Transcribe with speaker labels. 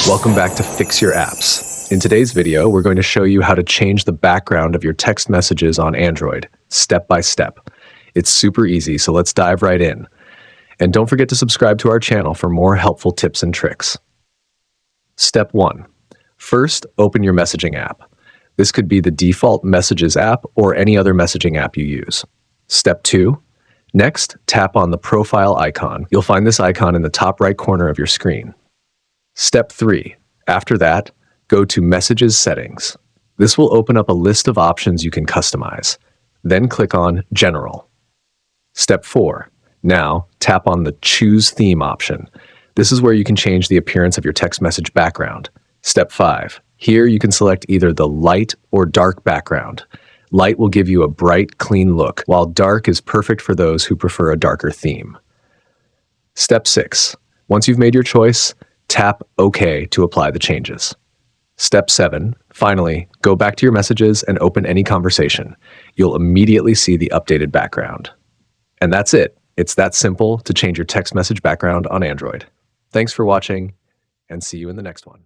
Speaker 1: Welcome back to Fix Your Apps. In today's video, we're going to show you how to change the background of your text messages on Android, step by step. It's super easy, so let's dive right in. And don't forget to subscribe to our channel for more helpful tips and tricks. Step 1. First, open your messaging app. This could be the default Messages app or any other messaging app you use. Step 2. Next, tap on the profile icon. You'll find this icon in the top right corner of your screen. Step 3. After that, go to Messages Settings. This will open up a list of options you can customize. Then click on General. Step 4. Now, tap on the Choose Theme option. This is where you can change the appearance of your text message background. Step 5. Here you can select either the light or dark background. Light will give you a bright, clean look, while dark is perfect for those who prefer a darker theme. Step 6. Once you've made your choice, tap OK to apply the changes. Step 7. Finally, go back to your messages and open any conversation. You'll immediately see the updated background. And that's it. It's that simple to change your text message background on Android. Thanks for watching, and see you in the next one.